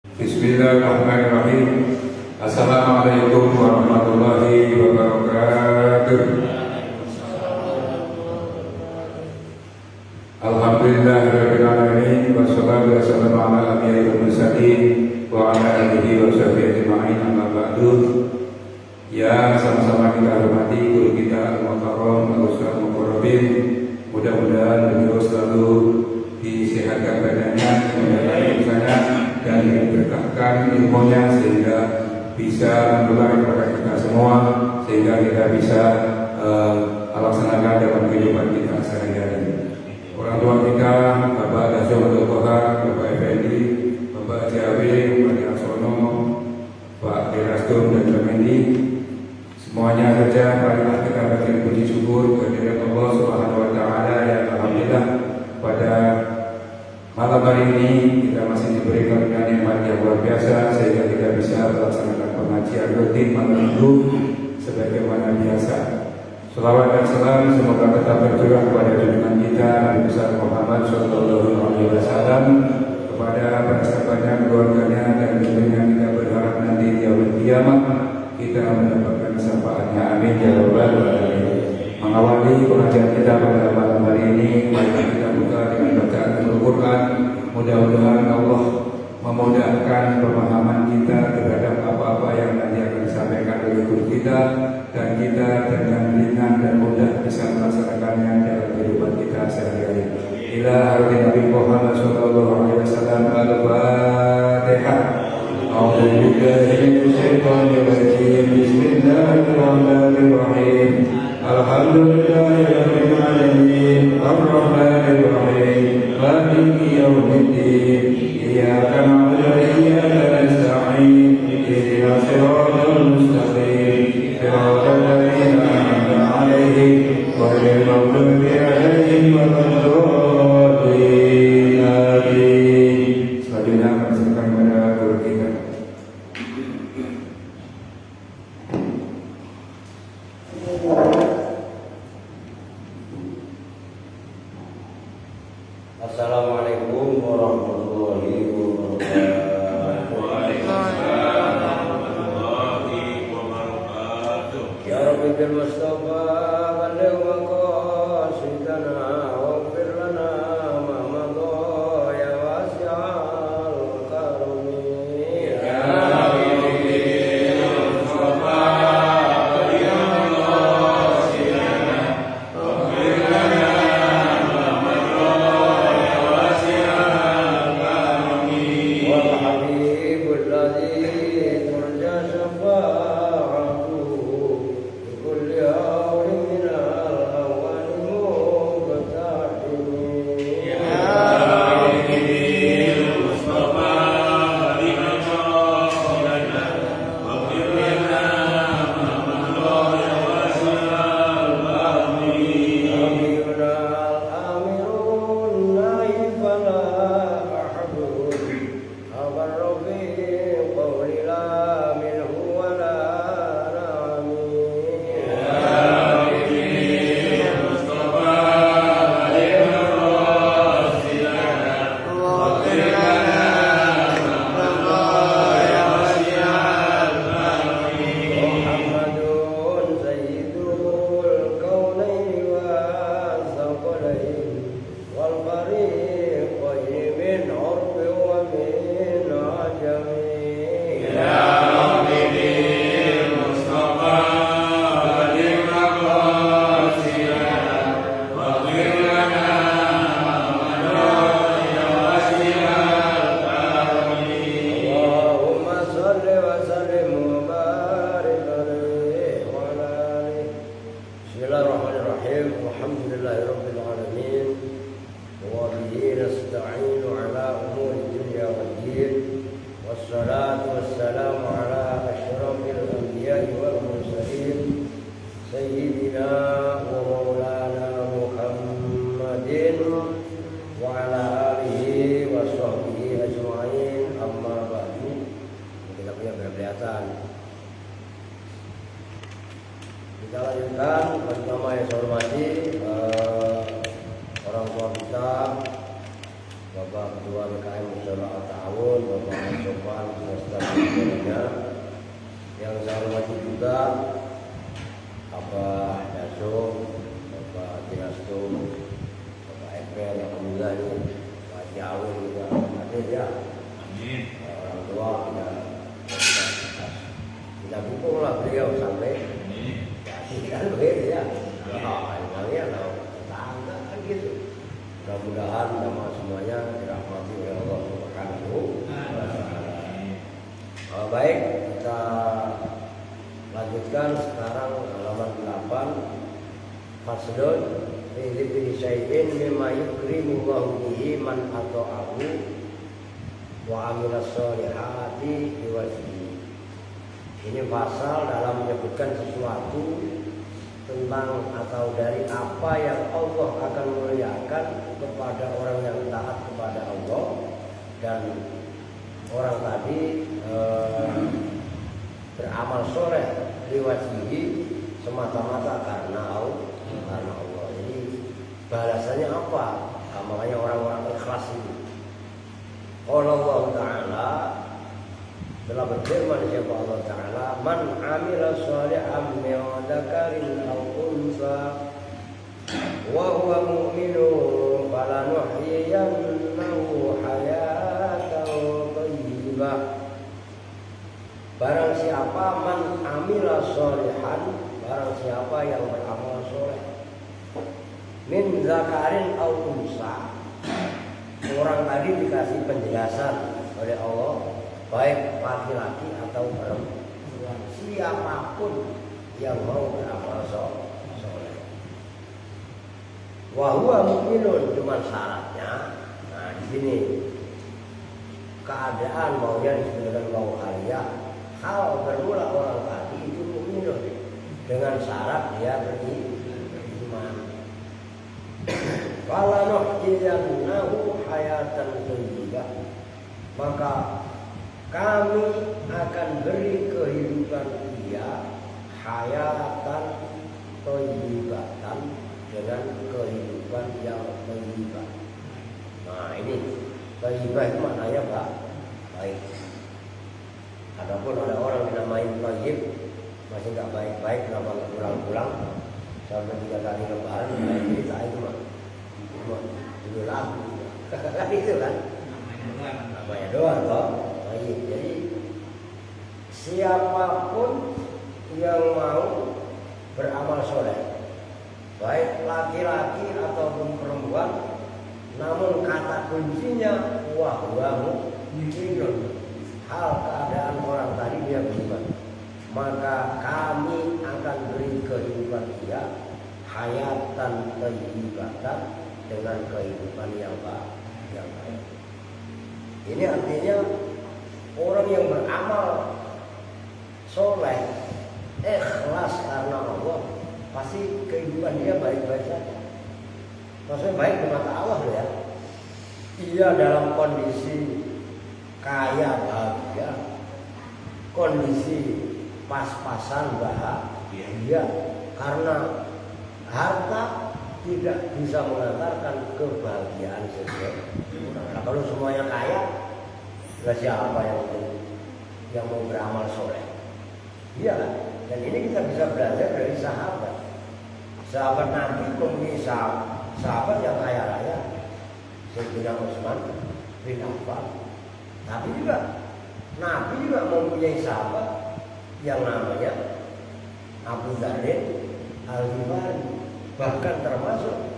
Bismillahirrahmanirrahim. Assalamualaikum warahmatullahi wabarakatuh. Alhamdulillahirabbil alamin wassalatu wassalamu ala anbiya'il mursalin wa ala alihi wa sahbihi ajma'in, amma ba'du. Ya, sama-sama kita hormati guru kita Al-Mukarram Al-Ustaz Mukarrabin. Mudah-mudahan beliau selalu disehatkan badannya, dimudahkan urusannya, dan diberkahkan ilmunya sehingga bisa menular kepada kita semua, sehingga kita bisa laksanakan dalam kehidupan kita sehari-hari. Orang tua kita, Bapak Dasyam Abdul Qahar, Bapak Effendi, Bapak Jawi, Pak Yaksono, Pak Dirastum dan Pak Mendi, semuanya saja marilah kita berikan puji syukur kehadirat Allah Subhanahu wa taala yang alhamdulillah pada malam hari ini kita masih diberikan nikmat yang luar biasa sehingga kita bisa melaksanakan pengajian rutin malam Minggu sebagaimana biasa. Salawat dan salam semoga tetap tercurah kepada junjungan kita Nabi besar Muhammad Sallallahu Alaihi Wasallam, kepada para sahabatnya, keluarganya, dan tentunya kita berharap nanti di yaumul kiamat kita mendapatkan syafaatnya. Amin ya rabbal alamin. Mengawali pengajian kita pada malam hari ini, mari kita buka dengan bacaan Al-Quran. Mudah-mudahan Allah memudahkan pemahaman kita terhadap apa-apa yang nanti akan disampaikan oleh guru kita, dan kita dengan ringan dan mudah bisa melaksanakannya dalam kehidupan kita sehari-hari. Ila harti Nabi Muhammad sallallahu alaihi wasallam. Al-Fatihah. A'udzu billahi minasyaitonir rajim. Bismillahirrahmanirrahim. Alhamdulillahirabbil alamin. Arrahmanir rahim. Maliki yaumiddin. Iyyaka na'budu wa iyyaka nasta'in. Ihdinas siratal mustaqim. Siratal ladzina an'amta 'alaihim ghairil maghdubi 'alaihim waladdallin. Amin. Selanjutnya akan diserahkan kepada guru kita. Assalamualaikum warahmatullahi wabarakatuh. Waalaikumsalam warahmatullahi wabarakatuh. Ya Rabbi bil Mustafa balligh maqasidana waghfir lana ma madha ya wasi'al karami. Ya Rabbi bil Mustafa balligh maqasidana waghfir lana ma madha ya wasi'al karami. Wal habibul ladzi turja syafa'atuhu bi kulli hawlin min al-awwal muqtadim. Ya Rabbi bil Mustafa balligh maqasidana waghfir lana ma madha ya wasi'al karami. Rabbina al-amirun naif fala ahbub abar rafiq qawli la minhu wa la na'ami. Ya Rabbi bil Mustafa balligh maqasidana waghfir lana ma madha ya wasi'al karami. Muhammadun sayyidul kaunaini wal thaqalain wal fariqain min urbi wa min ajami. Ya Rabbi bil Mustafa balligh maqasidana waghfir lana ma madha ya wasi'al karami. Allahumma shalli wa sallim wa barik alaihi wa ala alihi. Bismillahirrahmanirrahim. Alhamdulillahirabbil alamin. Wa bihi nasta'inu ala umuri dunya waddin. Wassalatu wassalamu ala asyrafil anbiya'i wal mursalin sayyidina wa maulana Muhammadin wa ala alihi wa sahbihi ajma'in, amma ba'du. Kita punya kelihatan. Kita lanjutkan. Pertama yang saya hormati orang tua kita, Bapak Bapak Ketua DKM Musyawarah Ta'awun, Bapak Sofan beserta jajarannya. Yang saya hormati juga Bapak Daso, Bapak Dinasto, Bapak Ekber, alhamdulillah ini Pak Jawin juga hadir ya. Amin. Orang tua kita dukunglah beliau sampai kan begitu ya. Emangnya kalau tetangga kan gitu. Mudah-mudahan nama semuanya dirahmati oleh Allah Subhanahu wa Ta'ala. Baik, kita lanjutkan sekarang halaman 8. Faslun fi dzikri syai'in mimma yukrimu Allahu bihi man ata'ahu wa amila sholihati biwajhihi. Ini pasal dalam menyebutkan sesuatu tentang atau dari apa yang Allah akan memuliakan kepada orang yang taat kepada Allah, dan orang tadi beramal soleh liwajhihi semata-mata karena Allah. Jadi balasannya apa? Makanya orang-orang ikhlas ini. Allah Ta'ala telah berfirman siapa Allah Ta'ala, man amila sholihan min dzakarin aw unsa wa huwa mu'minun falanuhyiyannahu hayatan thayyibah. Barang siapa man amila sholihan, barang siapa yang beramal soleh, min dzakarin aw unsa. Orang tadi dikasih penjelasan oleh Allah, baik laki-laki atau perempuan, siapapun yang mau beramal soleh. Wa huwa mu'minun, cuma syaratnya. Nah, di sini keadaan maunya disebutkan mau aliyah. Hal bermula orang tadi itu mu'minun dengan syarat dia beriman. Fala nuhyiyannahu hayatan thayyibah, maka kami akan beri kehidupan dia hayatan thayyibatan, dengan kehidupan yang thayyibah. Nah, ini thayyibah itu maknanya apa? Baik. Adapun ada orang dinamai thayyib masih nggak baik-baik, kenapa nggak pulang-pulang sampai 3 kali lebaran? Nah, cerita itu mah dulu lagu kan itu kan namanya doang toh. Jadi siapapun yang mau beramal soleh, baik laki-laki ataupun perempuan, namun kata kuncinya wahwa mu'minun, hal keadaan orang tadi dia beriman, maka kami akan beri kehidupan dia hayatan thayyibatan, dengan kehidupan yang baik. Ini artinya orang yang beramal soleh, ikhlas karena Allah, pasti kehidupan dia baik-baik saja. Maksudnya baik di mata Allah ya. Ia dalam kondisi kaya bahagia, kondisi pas-pasan bahagia, karena harta tidak bisa mengantarkan kebahagiaan seseorang. Nah, kalau semuanya kaya, siapa yang mau beramal soleh? Iya kan? Dan ini kita bisa belajar dari sahabat. Sahabat Nabi mempunyai sahabat yang kaya raya, Sayyidina Utsman bin Affan. Tapi juga Nabi juga mempunyai sahabat yang namanya Abu Dzar Al-Ghifari, bahkan termasuk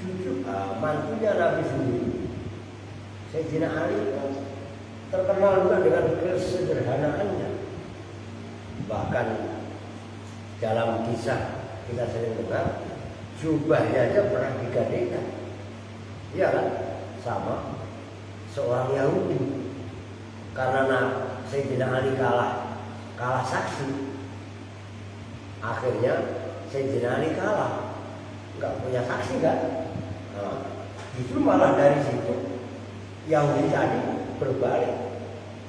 cucu mantunya Nabi sendiri, Sayyidina Ali, terkenal juga dengan kesederhanaannya. Bahkan dalam kisah kita sering dengar, jubahnya aja pernah digadekan, iya kan, sama seorang Yahudi, karena Sayyidina Ali kalah saksi. Akhirnya Sayyidina Ali kalah, nggak punya saksi kan. Nah, justru malah dari situ Yahudi tadi berbalik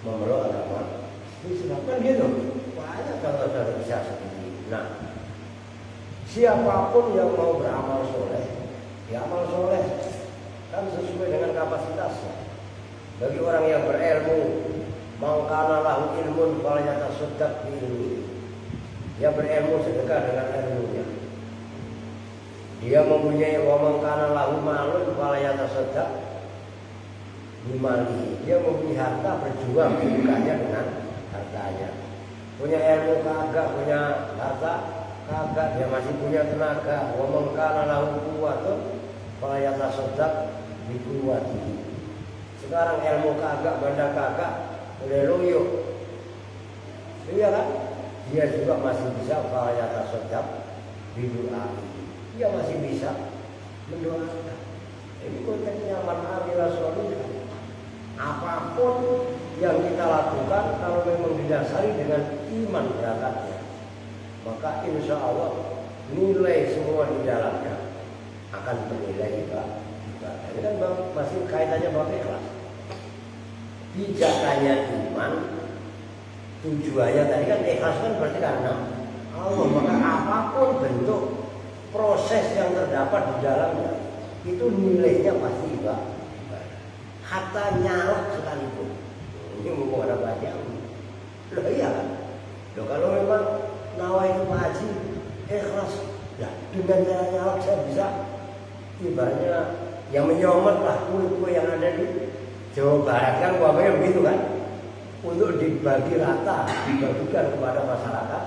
memeluk agama Islam, kan gitu. Banyak contoh-contoh bisa seperti itu. Nah, siapapun yang mau beramal soleh, ya amal soleh kan sesuai dengan kapasitasnya. Bagi orang yang berilmu, mangkana lahu ilmun falyatasaddaq bi ilmi. Dia berilmu sedekah dengan ilmunya. Dia mempunyai wa mangkana lahu malun falyatasaddaq bi mali. Dia mempunyai harta, berjuang sedekahnya dengan hartanya. Punya ilmu kagak, punya harta kagak, dia masih punya tenaga. Wa mangkana lahu quwwatun falyatasaddaq bi quwwatihi. Sekarang ilmu kagak, benda kagak, udah loyo. Iya kan? Dia juga masih bisa falyatasaddaq bi du'ai. Dia masih bisa mendoakan. Ini konteksnya man amila sholihan. Apapun yang kita lakukan kalau memang didasari dengan iman berangkatnya, maka insya Allah nilai semua di dalamnya akan bernilai ibadah. Ini kan masih kaitannya bab ikhlas. Tidak hanya iman, tujuannya tadi kan ikhlas kan berarti karena Allah, maka apapun bentuk proses yang terdapat di dalamnya itu nilainya pasti ibadah. Hatta nyala sekalipun. Ini ngomong ada banyak. Loh iya kan? Loh kalau memang nawa itu Pak Haji ikhlas, ya dengan cara nyala saya bisa ibaratnya yang menyomot lah kue-kue yang ada di Jawa Barat kan umpamanya begitu kan, untuk dibagi rata, dibagikan kepada masyarakat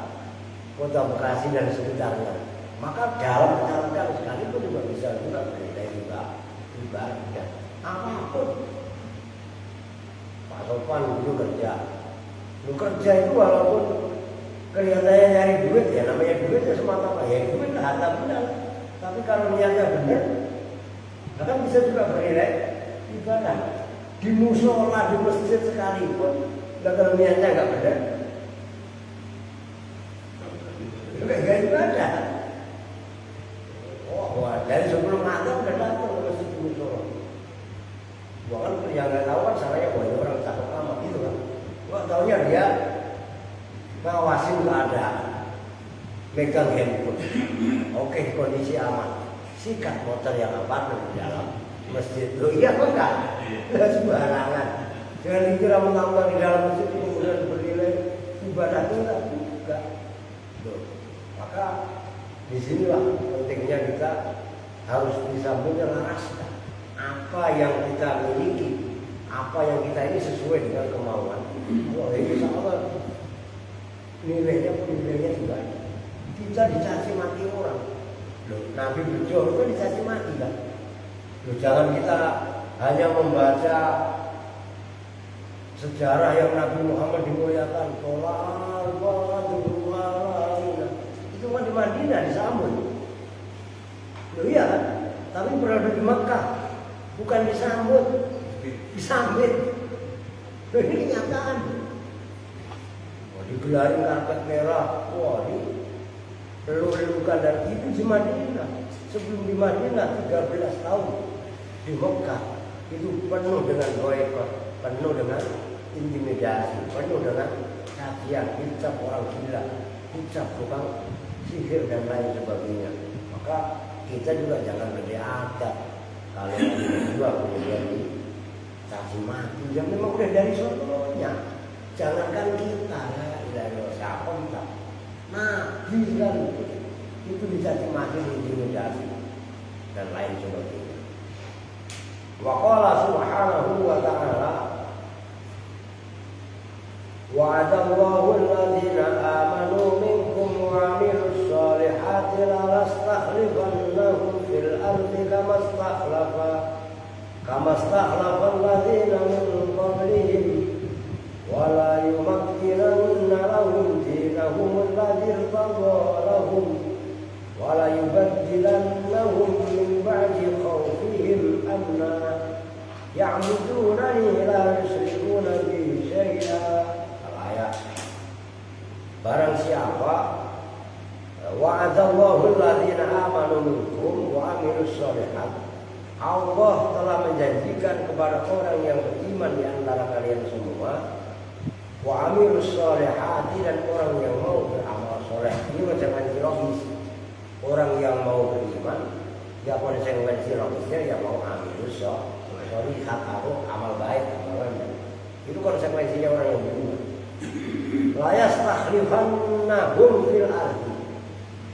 Kota Bekasi dan sekitarnya. Maka dalam menjalankan sekalipun juga bisa juga bernilai ibadah. Apapun. Pak Sopan dulu kerja. Lu kerja itu walaupun kelihatannya nyari duit, ya namanya duitnya semata-mata ya duit lah, harta benar. Tapi kalau niatnya benar, akan bisa juga bernilai ibadah. Di musola, di masjid sekalipun, kalau niatnya nggak benar, nggak ibadah. Wah, dari sebelum azan udah datang ke masjid di musola. Gua kan yang nggak tahu kan salahnya, wah ini orang cakep amat gitu kan. Gua taunya dia ngawasin keadaan, megang handphone. Oke, kondisi aman. Sikat motor yang apa di dalam masjid. Loh iya kok enggak? Enggak sembarangan. Jangan dikira menambah di dalam masjid itu kemudian bernilai ibadah itu enggak. Loh. Maka disinilah pentingnya kita harus bisa menyelaraskan apa yang kita miliki, apa yang kita ini sesuai dengan kemauan. Wah, insya Allah nilainya pun nilainya ibadah. Kita dicaci maki orang. Loh, Nabi berjuang itu dicaci maki kan. Loh, jangan kita hanya membaca sejarah yang Nabi Muhammad dimuliakan. Itu kan di Madinah disambut. Loh iya kan? Tapi berada di Mekah bukan disambut, disambit. Loh ini kenyataan. Wah, digelarin karpet merah. Wah, ini lelukan dan itu di Madinah. Sebelum di Madinah 13 tahun di Mekah itu penuh dengan boikot, penuh dengan intimidasi, penuh dengan cacian, dicap orang gila, dicap tukang sihir dan lain sebagainya. Maka kita juga jangan berdeadat kalau berjuang kemudian dicaci maki. Yang memang udah dari sononya. Jangankan kita dari siapa kita. Nabi kan itu dicaci maki, intimidasi dan lain sebagainya. Wa qala subhanahu wa ta'ala wa'adallahu alladhina amanu minkum wa 'amilus solihati lastakhlifannahum fil ardi kama stakhlafa alladhina min qablihim wa la yumakkinanna lahum dinahum alladhi irtadha lahum wa la yubaddilannahum min ba'di khawfihim amna ya'budunani la yusyrikuna bi syai'a. Al-ayat. Barang siapa wa'adallahu alladhina amanu minkum wa 'amilus sholihat, Allah telah menjanjikan kepada orang yang beriman di antara kalian semua, wa 'amilus sholihati, dan orang yang mau beramal soleh. Ini macam antirogis. Orang yang mau beriman Ya konsekuensi logisnya ya mau ambil sorry atau amal baik amalan. Itu konsekuensinya orang yang beriman. La yastakhlifannahum fil ardi.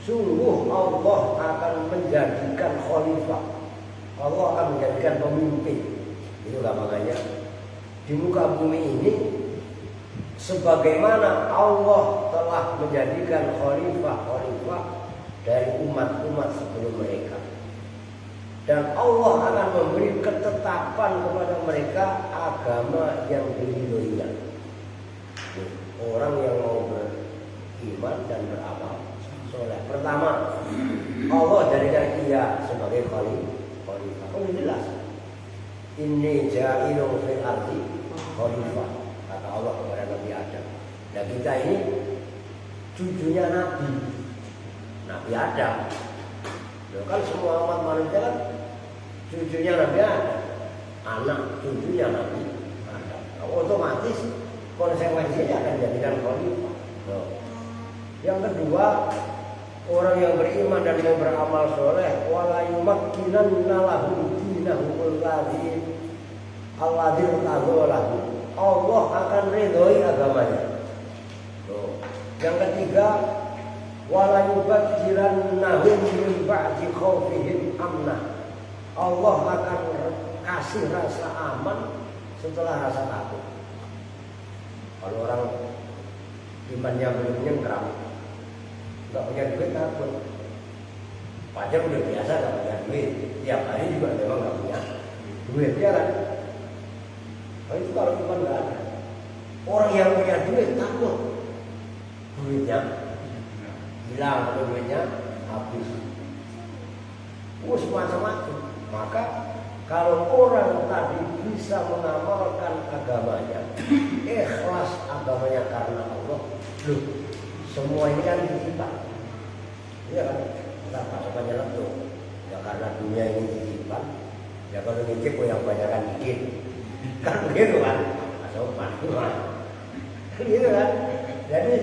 Sungguh Allah akan menjadikan khalifah. Allah akan menjadikan pemimpin. Itu makanya di muka bumi ini sebagaimana Allah telah menjadikan khalifah dari umat-umat sebelum mereka. Dan Allah akan memberi ketetapan kepada mereka agama yang diridhoinya. Orang yang mau beriman dan beramal soleh. Pertama, Allah jadikan ia sebagai khalifah. Oh jelas. Inni ja'ilun fil ardi khalifah. Kata Allah kepada Nabi Adam. Dan kita ini cucunya Nabi Adam. Loh, kan semua umat manusia kan cucunya Nabi Adam, anak cucunya Nabi Adam. Otomatis konsekuensinya akan jadikan khalifah. Loh. Yang kedua, orang yang beriman dan mau beramal soleh, wala yumakkinanna lahum dinahum alladzi tadzalahu. Allah akan ridhoi agamanya. Loh. Yang ketiga, wala yubaddilannahum min ba'di khaufihim amna. Allah akan kasih rasa aman setelah rasa takut. Kalau orang imannya belum nyengkram, nggak punya duit takut. Pajak udah biasa nggak punya duit, tiap hari juga memang nggak punya duit, ya kan? Nah, itu kalau iman nggak ada. Orang yang punya duit takut, duitnya hilang atau duitnya habis. Macam-macam. Maka kalau orang tadi bisa mengamalkan agamanya, ikhlas agamanya karena Allah, loh, semua ini kan titipan. Iya kan? Kita pasukannya lentur. Ya karena dunia ini titipan, ya kalau ngicip yang banyakan dikit. Kan begitu kan? Pasukan. Gitu kan? Jadi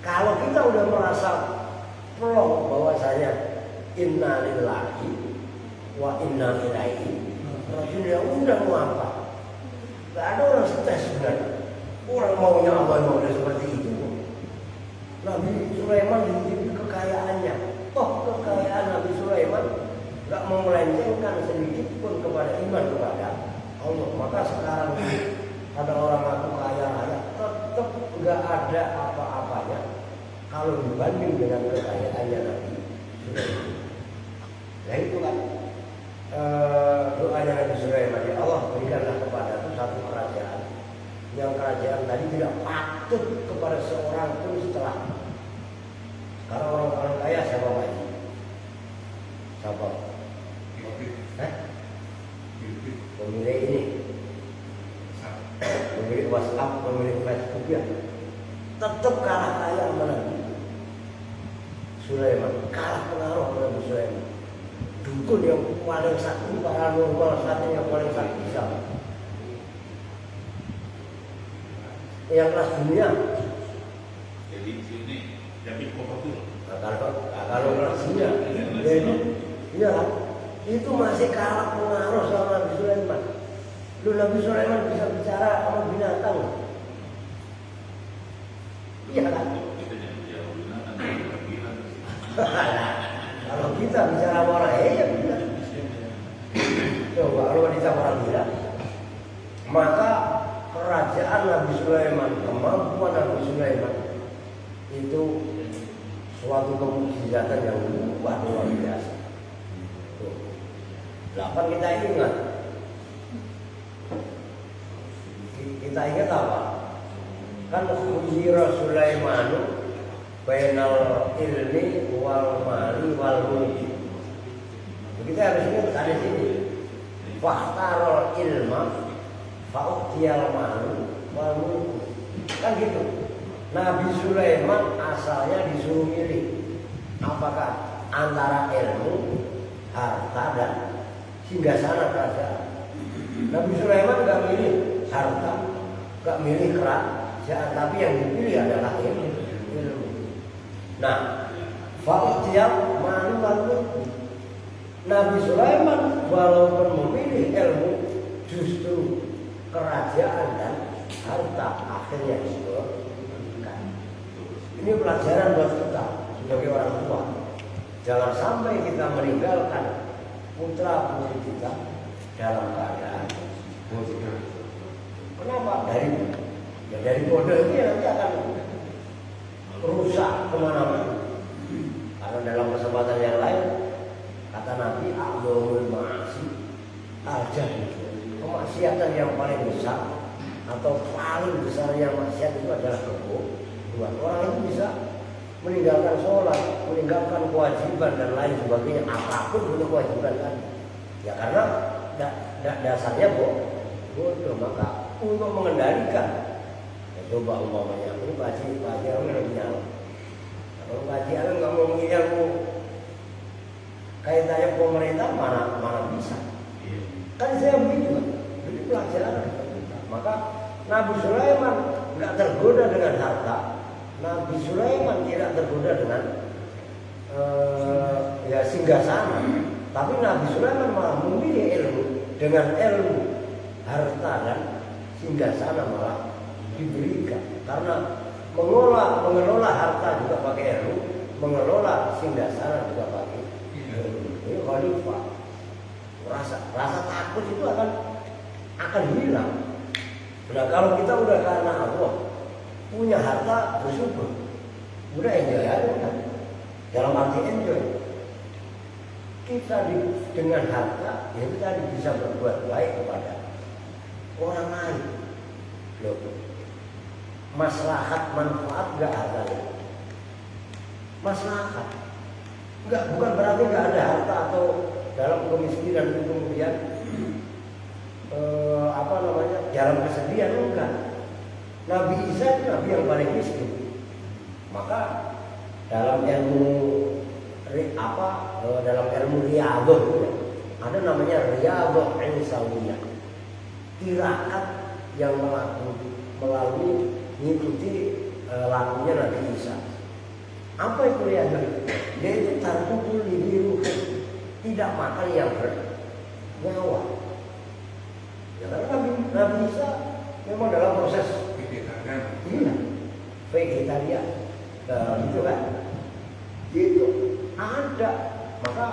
kalau kita udah merasa plong bahwasanya inna lillahi wa inna ilaihi rajiun, ya udah mau apa? Gak ada orang stres sebenarnya. Orang maunya apa maunya seperti itu. Nabi Sulaiman diberi kekayaannya. Toh kekayaan Nabi Sulaiman gak mau melencengkan sedikit pun kepada iman kepada Allah. Maka sekarang ada orang aku kaya raya, tetap gak ada apa-apanya kalau dibanding dengan kekayaannya Nabi Sulaiman. Nah itu kan doanya Nabi Sulaiman, ya Allah berikanlah kepada aku satu kerajaan yang kerajaan tadi tidak patut kepada seorang pun setelah. Sekarang orang paling kaya siapa Pak? Siapa? Pemilik ini, pemilik WhatsApp, pemilik Facebook ya, tetap kalah kaya sama Nabi Sulaiman, kalah pengaruh sama Nabi Sulaiman. Dukun yang paling sakti, paranormal saatnya yang paling sakti siapa? Yang kelas dunia. Jadi sini jadi kotor. Kalau kelas dunia, jadi iya kan? Itu masih kalah pengaruh sama Nabi Sulaiman. Lu Nabi Sulaiman bisa bicara sama binatang. Iya kan? Kalau kita bicara orang ya benar. Coba kalau kita orang gila, maka kerajaan Nabi Sulaiman, kemampuan Nabi Sulaiman itu suatu kemujizatan yang luar biasa. 8 kita ingat. Kita ingat apa? Kan khuyira Sulaimanu bainal ilmi wal mali wal mulki. Kita harus ingat ada sini. Fakhtarul ilma fa'utiyal malu wal mulki. Kan gitu. Nabi Sulaiman asalnya disuruh milih apakah antara ilmu, harta dan singgasana kerajaan. Nabi Sulaiman gak milih harta, gak milih kerajaan, tapi yang dipilih adalah ilmu. Nah, fa'utiyal malu wal mulki. Nabi Sulaiman walaupun memilih ilmu, justru kerajaan dan harta akhirnya disebutkan. Ini pelajaran buat kita sebagai orang tua. Jangan sampai kita meninggalkan putra putri kita dalam keadaan bodoh. Kenapa? Dari bodoh ini nanti akan rusak kemana-mana. Karena dalam kesempatan yang lain kata Nabi, "A'dzamul ma'asi al-jahl." Kemaksiatan yang paling besar atau paling besar yang maksiat itu adalah kebodohan. Orang itu bisa meninggalkan sholat, meninggalkan kewajiban dan lain sebagainya, apapun untuk kewajiban kan. Ya karena dasarnya bodoh. Maka untuk mengendalikan, ya coba umpamanya ini Pak Haji lebih nyala. Kalau Pak Haji nggak mau mengilmu kaitannya pemerintah mana bisa. Kan saya begitu kan. Jadi pelajaran kita. Maka Nabi Sulaiman nggak tergoda dengan harta. Nabi Sulaiman tidak tergoda dengan singgasana. Tapi Nabi Sulaiman malah memilih ilmu. Dengan ilmu, harta dan singgasana malah diberikan. Karena mengelola harta juga pakai ilmu, mengelola singgasana juga pakai ilmu. Ini khalifah. Rasa takut itu akan hilang. Nah kalau kita udah karena Allah punya harta, bersyukur, udah enjoy aja kan. Dalam arti enjoy, kita dengan harta ya kita bisa berbuat baik kepada orang lain. Loh, maslahat manfaat nggak ada ya. Maslahat bukan berarti nggak ada harta atau dalam kemiskinan itu kemudian dalam kesedihan, enggak. Nabi Isa itu nabi yang paling miskin. Maka dalam ilmu riyadhah ada namanya riyadhah insawiyah. Tirakat yang melalui mengikuti lakunya Nabi Isa. Apa itu riyadhah? Yaitu tarkul lihiruh, tidak makan yang bernyawa. Ya karena Nabi Isa memang dalam proses vegetarian, gitu kan? Itu ada. Maka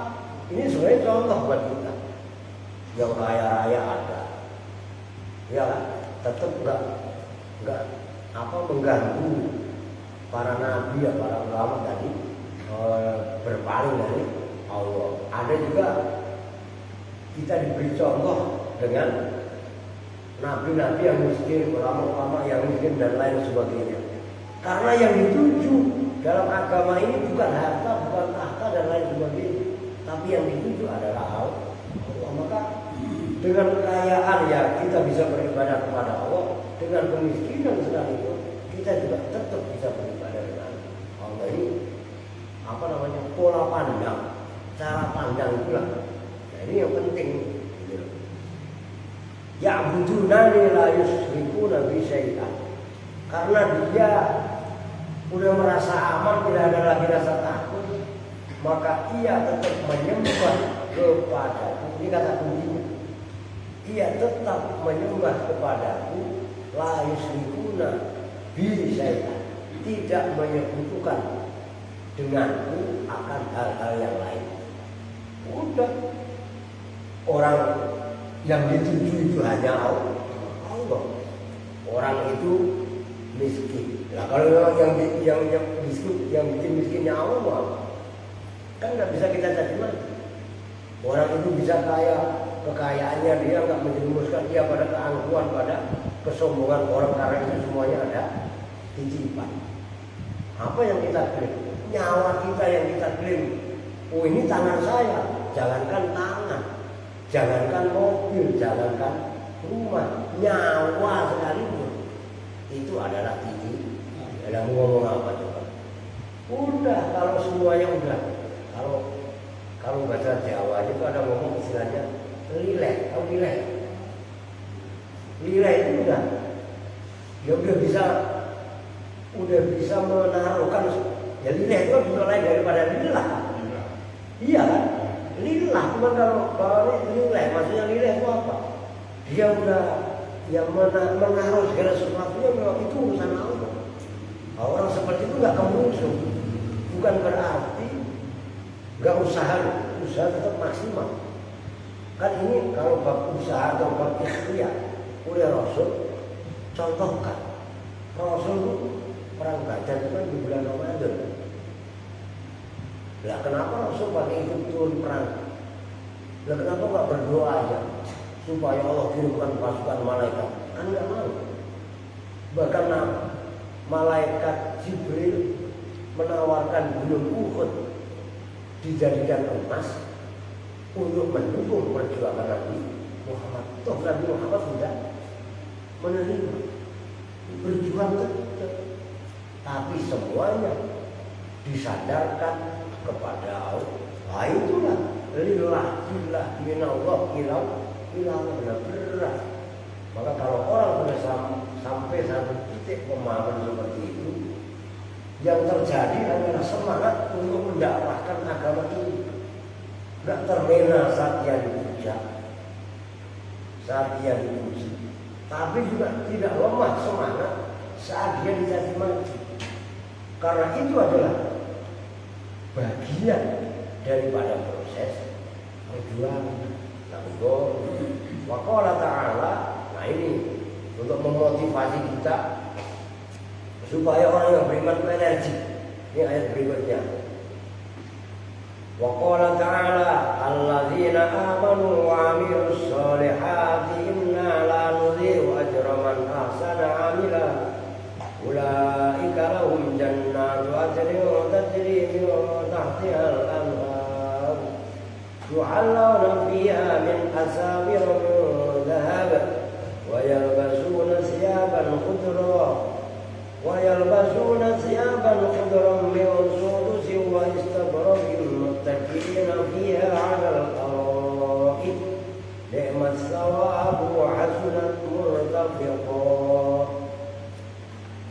ini sebenarnya contoh buat kita. Yang kaya raya ada, ya kan? Tetap nggak mengganggu para nabi ya, para ulama tadi berpaling dari Allah. Ada juga kita diberi contoh dengan nabi-nabi yang miskin, ulama-ulama yang miskin dan lain sebagainya. Karena yang dituju dalam agama ini bukan harta, bukan tahta dan lain sebagainya, tapi yang dituju adalah Allah. Maka dengan kekayaan ya kita bisa beribadah kepada Allah, dengan kemiskinan sekalipun kita juga tetap bisa beribadah dengan Allah. Ini pola pandang, cara pandang itulah. Nah, ini yang penting. Ya'budunani la yusyrikuna bi syai'an. Karena dia udah merasa aman, tidak ada lagi rasa takut, maka ia tetap menyembah kepadaku. Ini kata kuncinya. Ia tetap menyembah kepadaku, la yusyrikuna bi syai'an. Tidak menyekutukan denganku akan hal-hal yang lain. Udah, orang yang dituju itu hanya Allah. Orang itu miskin. Nah kalau yang miskin, yang bikin miskinnya Allah, kan nggak bisa kita caci maki. Orang itu bisa kaya, kekayaannya dia nggak menjerumuskan dia pada keangkuhan, pada kesombongan orang, karena itu semuanya ada titipan. Apa yang kita klaim? Nyawa kita yang kita klaim. Oh ini tangan saya, jangankan tangan, jangankan mobil, jangankan rumah, nyawa sekalipun itu adalah titipan. Dalam ngomong apa coba? Udah, kalau semuanya udah, kalau bahasa Jawa itu ada ngomong istilahnya lileh, tahu lileh? Lileh itu udah, ya udah bisa menaruhkan. Ya lileh itu juga lain daripada lillah. Iya kan? lillah. Cuma kalau lillah, maksudnya lillah itu apa? Dia udah yang menaruh segala sesuatunya itu urusan Allah. Nah, orang seperti itu nggak kemusuh. Bukan berarti nggak usaha tetap maksimal. Kan ini kalau bab usaha atau bab ikhtiar oleh Rasul, contohkan Rasul itu perang Badar itu kan di bulan Ramadan. Lah kenapa Rasul pakai itu turun perang? Lah kenapa nggak berdoa aja supaya Allah kirimkan pasukan malaikat? Kan nggak mau. Bahkan malaikat Jibril menawarkan gunung Uhud dijadikan emas untuk mendukung perjuangan Nabi Muhammad. Toh Nabi Muhammad tidak menerima, berjuang tetap. Tapi semuanya disadarkan kepada Allah. Nah itulah lillah minallah ilah berat. Maka kalau orang sudah sampai satu titik pemahaman seperti itu, yang terjadi adalah semangat untuk mendakwahkan agama ini. Tidak terlena saat dia dipuja, saat dia dipuji, tapi juga tidak lemah semangat saat dia dicaci maki. Karena itu adalah bagian daripada proses perjuangan. Wa qala ta'ala, nah ini untuk memotivasi kita supaya orang yang beriman itu energi. Ini ayat berikutnya. Wa qala ta'ala alladzina amanu wa 'amilus sholihati inna la nudhi'u ajra man ahsana 'amila ulaika lahum jannatu adnin tajri min tahtiha al-anhar yu'allawna fiha min asawir min dhahab wa yalbasuna thiyaban khudra ويلبسون ثيابا خضرا من سندس واستبرق متكئين فيها على الارائك نعم الثواب وحسنت مرتفقا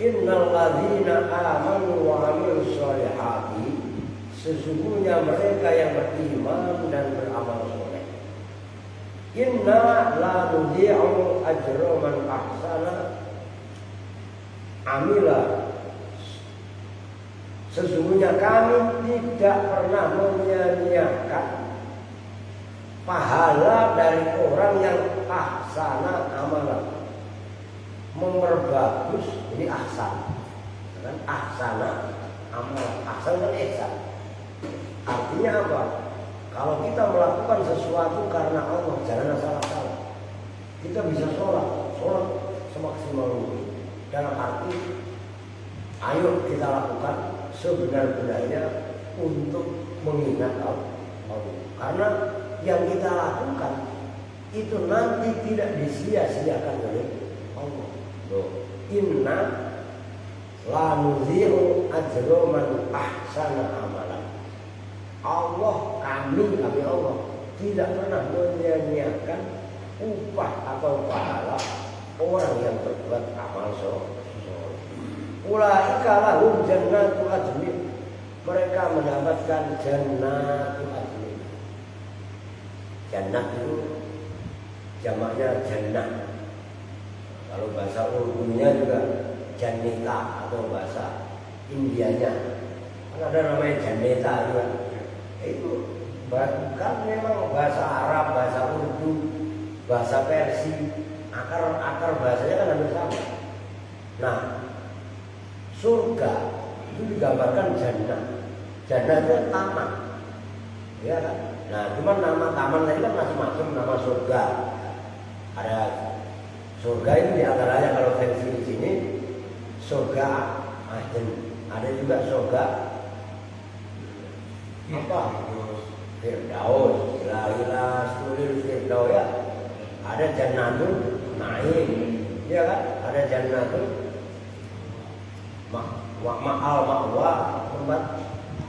إن الذين آمنوا وعملوا الصالحات sesungguhnya mereka yang beriman dan beramal soleh. Inna la nudhi'u ajra man ahsana amila, sesungguhnya kami tidak pernah menyia-nyiakan pahala dari orang yang ahsana amalan, memperbagus. Ini ahsan, kan? Ahsana amalan, ahsan kan ihsan. Artinya apa? Kalau kita melakukan sesuatu karena Allah, jangan salah-salah. Kita bisa sholat semaksimal mungkin. Dalam arti, ayo kita lakukan sebenar-benarnya untuk mengingat Allah. Karena yang kita lakukan itu nanti tidak disia-siakan oleh Allah. Inna la nudhi'u ajra man ahsana amalan. Allah, kami Allah tidak pernah menyia-nyiakan upah atau pahala orang yang berbuat amal soleh. Ulaika lahum jannatu adnin. Mereka mendapatkan jannatu adnin. Jannat itu jamaknya jannah. Kalau bahasa Urdunya juga jannita atau bahasa Indianya. Kan ada namanya janneta juga. Itu bukan memang bahasa Arab, bahasa Urdu, bahasa Persia. Akar bahasanya kan hampir sama. Nah, surga itu digambarkan jannah. Jannah itu taman, ya kan? Nah, cuma nama taman tadi kan macam-macam nama surga. Ada surga itu diantaranya kalau versi di sini surga Aden. Ada juga surga apa? Firdaus, ila sulil firdaus ya. Ada jannatul Naim, ya kan? Ada jannatul ma'al ma'wa, tempat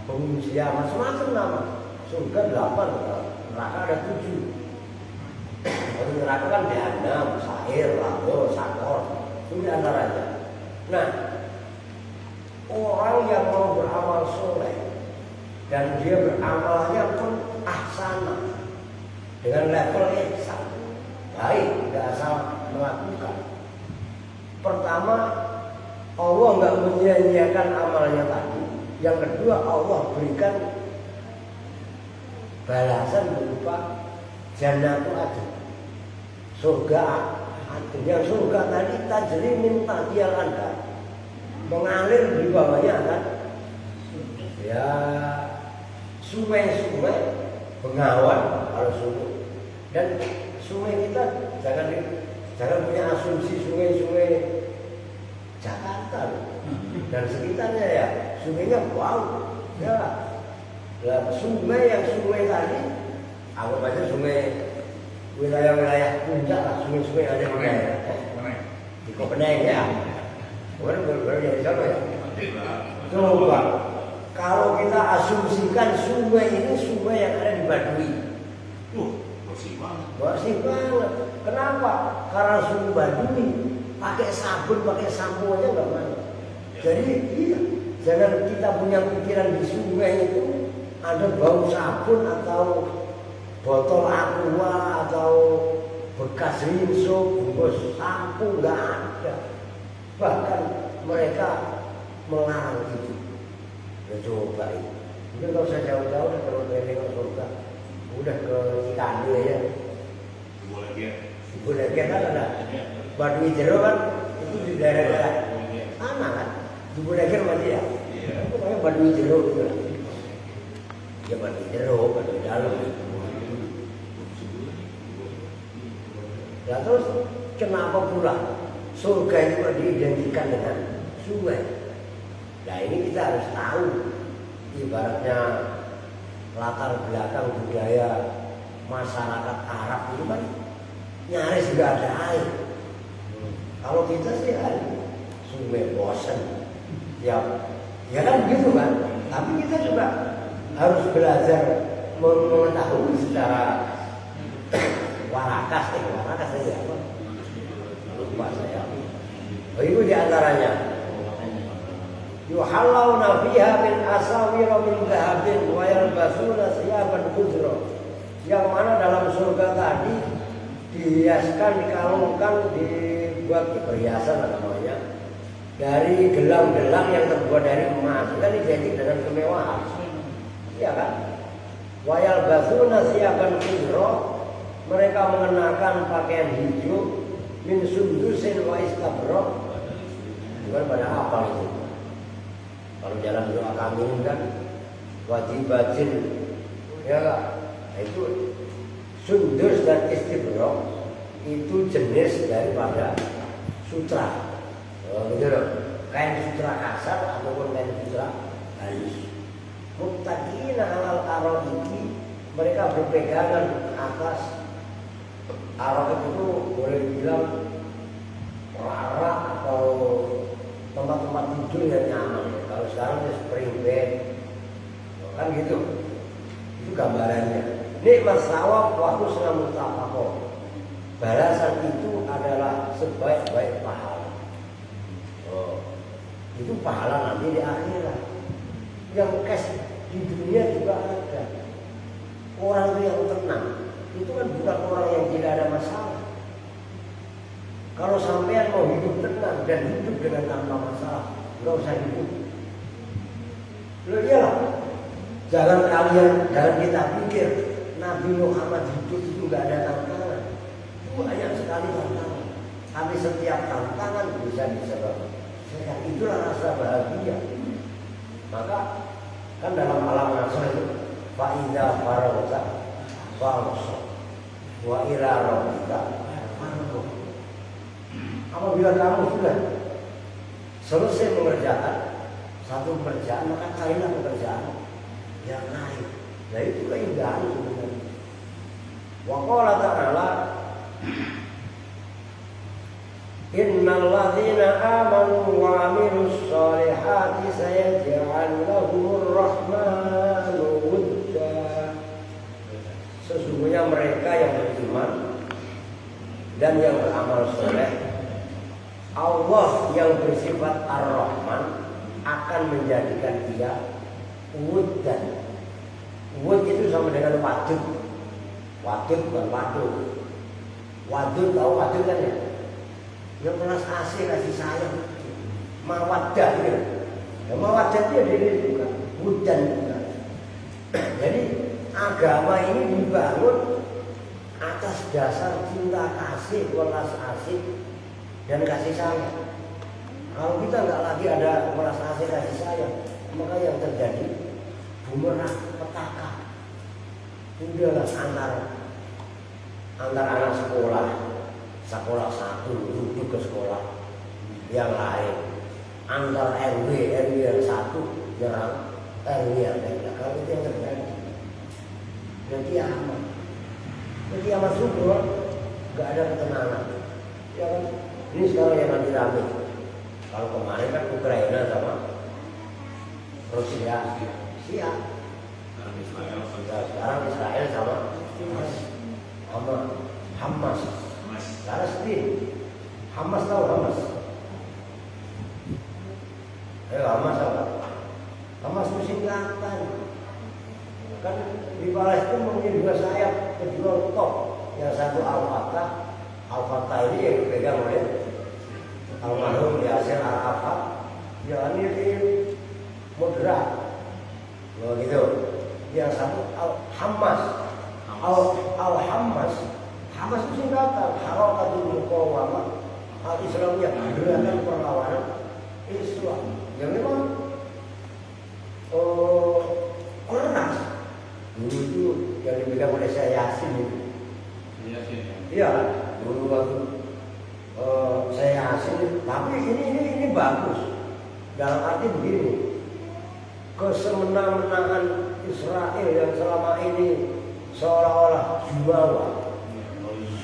pengungsian, macam-macam nama. Surga 8, neraka ada 7. Kalau neraka kan Jahannam, Sa'ir, Lahor, Sakor, itu di antaranya. Nah, orang yang mau beramal soleh dan dia beramalnya pun ahsana dengan level ihsan. Baik, tidak asal melakukan. Pertama, Allah nggak menyia-nyiakan amalnya tadi. Yang kedua, Allah berikan balasan berupa jannatul adn, surga adn. Yang surga tadi tajri min tahtihal anhar, mengalir di bawahnya kan ya sungai-sungai bengawan kalau sungai. Dan sungai kita jangan punya asumsi sungai-sungai Jakarta dan sekitarnya ya, sungainya wow ya. Dan sungai tadi anggap aja sungai wilayah-wilayah puncak lah, sungai-sungai ada di daerah di Kopenhagen ya. Baru dari sana ya. Coba kalau kita asumsikan sungai ini sungai yang ada di Baduy, bersih banget. Kenapa? Karena sungai Baduy pakai sabun, pakai sampo aja nggak mau. Jadi iya, jangan kita punya pikiran di sungai itu ada bau sabun atau botol aqua atau bekas rinso, bungkus sampo, nggak ada. Bahkan mereka melarang itu. Ya coba itu. Udah nggak usah jauh-jauh, udah kalau keliling ke surga, udah ke Cikande aja. Boleh kan ada. Baduy Jero kan itu di daerah-daerah sana kan, di Buleger masih ya. Itu namanya Baduy Jero gitu lah. Ya Baduy Jero, Baduy dalam. Ya terus kenapa pula surga itu diidentikan dengan sungai? Nah ini kita harus tahu, ibaratnya latar belakang budaya masyarakat Arab itu kan nyaris nggak ada air. Kalau kita sih ada sungai bosan, ya kan gitu kan. Tapi kita juga harus belajar mengetahui secara warakas aja apa? Lupa saya. Oh, itu diantaranya. Yuhallawna fiha min asawira min dhahabin wa yalbasuna thiyaban khudra. Yang mana dalam surga tadi dihiaskan, dikalungkan, dibuat perhiasan namanya dari gelang-gelang yang terbuat dari emas. Kan identik dengan kemewahan. Iya kan? Wa yalbasuna thiyaban khudra. Mereka mengenakan pakaian hijau min sundusin wa istabrak. Bukan pada apa itu? Kalau jalan doa kami kan wajibatin, ya itu sundus dan istibrak itu jenis daripada sutra, gitu loh. Kain sutra kasar ataupun kain sutra halus. Muttaqina alal araiki, mereka berpegangan atas arak itu boleh dibilang larak atau tempat-tempat tidur yang nyaman. Kalau sekarang itu spring bed, kan gitu. Itu gambarannya. Nikmat sawab wa husna mutafaqah. Balasan itu adalah sebaik-baik pahala. Oh, itu pahala nanti di akhirat. Yang cash di dunia juga ada. Orang yang tenang itu kan bukan orang yang tidak ada masalah. Kalau sampean mau hidup tenang dan hidup dengan tanpa masalah, nggak usah hidup. Loh iyalah, jangan kita pikir Nabi Muhammad hidup itu nggak ada tantangan. Banyak sekali tantangan. Tapi setiap tantangan bisa disebabkan. Itulah rasa bahagia. Maka kan dalam alam nasr itu fa'idha faragta fa'usah wa ila rabbika farghab. Apabila kamu sudah selesai mengerjakan satu pekerjaan, maka carilah pekerjaan yang lain. Nah itu keindahan sebenarnya. Wa qala ta'ala innal ladzina amanu wa 'amilus shalihati sayaj'alu lahumur rahmanu wudda. Sesungguhnya mereka yang beriman dan yang beramal saleh, Allah yang bersifat Ar-Rahman akan menjadikan dia wuddan. Wud itu sama dengan wadud. Wadud bukan wadud. Wadud tahu wadud kan ya? Yang kelas asih kasih sayang. Mawaddah gitu. Ya, mawaddah itu dari bukan hujan bukan. Jadi agama ini dibangun atas dasar cinta kasih, welas asih dan kasih sayang. Kalau kita nggak lagi ada welas asih kasih sayang, maka yang terjadi bumerang, petaka. Udahlah antar anak sekolah satu duduk ke sekolah yang lain, antar RW yang satu nyerang RW yang lain. Kalau itu yang terjadi, jadi amat subur, nggak ada ketenangan. Ya kan? Ini sekarang yang lagi rame. Kalau kemarin kan Ukraina sama Rusia, siap. Sekarang Israel sama Hamas. Palestina. Hamas tahu Hamas? Hamas apa? Hamas itu singkatan. Kan di Palestina mungkin dua sayap, kedua top. Yang satu Al-Fatah. Al-Fatah ini yang dipegang oleh almarhum Yasser Arafat. Ya ini moderat. Begitu. Yang satu Hamas. Hamas itu singkatan Harakatul Muqawamah Al-Islamiyah, gerakan perlawanan Islam. Yang memang keras. Dulu itu yang dipegang oleh saya Yasin itu. Iya, dulu waktu saya Yasin. Tapi ini bagus. Dalam arti begini, kesemena-menangan Israel yang selama ini seolah-olah jumawa,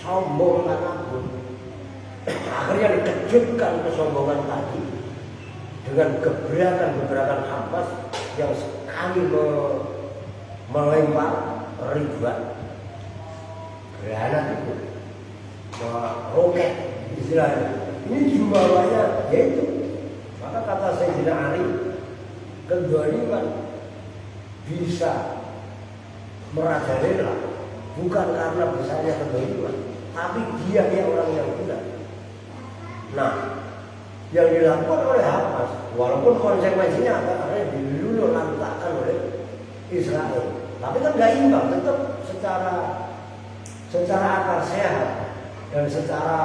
sombong manapun, akhirnya dikejutkan kesombongan tadi dengan gebrakan Hamas yang sekali melempar ribuan granat itu, roket istilahnya. Ini jumawanya yaitu, maka kata Sayyidina Ali, kezaliman bisa merajalela bukan karena besarnya kezaliman, tapi dia orang yang benar. Nah, yang dilakukan oleh Hamas, walaupun konsekuensinya akhirnya diluluh lantakkan oleh Israel, tapi kan nggak imbang, tetap secara akal sehat dan secara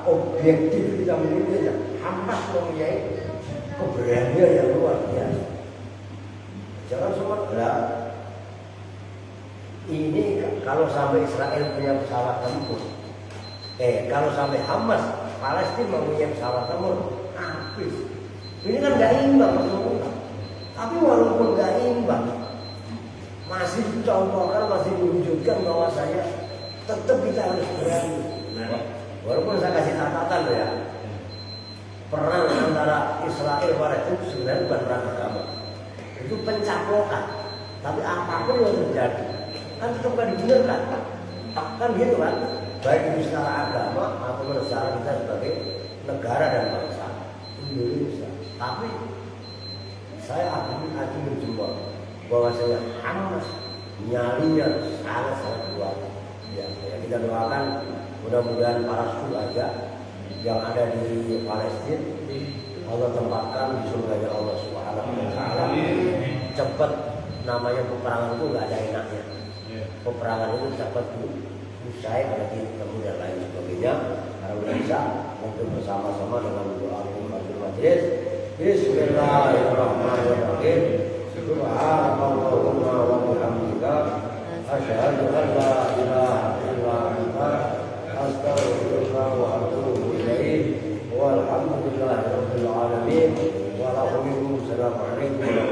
objektif kita menilainya, Hamas mempunyai keberanian yang luar biasa. Jangan semua ini kalau sampai Israel punya pesawat tempur, kalau sampai Hamas Palestina mempunyai pesawat tempur, habis. Ini kan nggak imbang semua. Tapi walaupun nggak imbang, masih dicontohkan, masih diwujudkan bahwa saya tetap kita harus berani. Walaupun saya kasih catatan ya, perang antara Israel dan Palestina sebenarnya bukan perang agama, itu pencaplokan. Tapi apapun yang terjadi, kan tetap kan dibenarkan, kan gitu kan? Baik itu secara agama ataupun secara kita sebagai negara dan bangsa Indonesia. Tapi saya akan menjemput bahwasanya Hamas nyalinya sangat kuat. Ya, kita doakan mudah-mudahan para syuhada yang ada di Palestina Allah tempatkan di surganya Allah Subhanahu wa taala. Cepat, namanya peperangan itu nggak ada enaknya. Peperangan itu cepat usai, ada titik temu dan lain sebagainya. Karena bisa untuk bersama-sama dengan doa majelis. Bismillahirrahmanirrahim. Subhanallahumma wa bihamdika asyhadu an la ilaha illa anta astaghfiruka wa atubu ilaik. Walhamdulillahirabbil alamin. Wa assalamu alaikum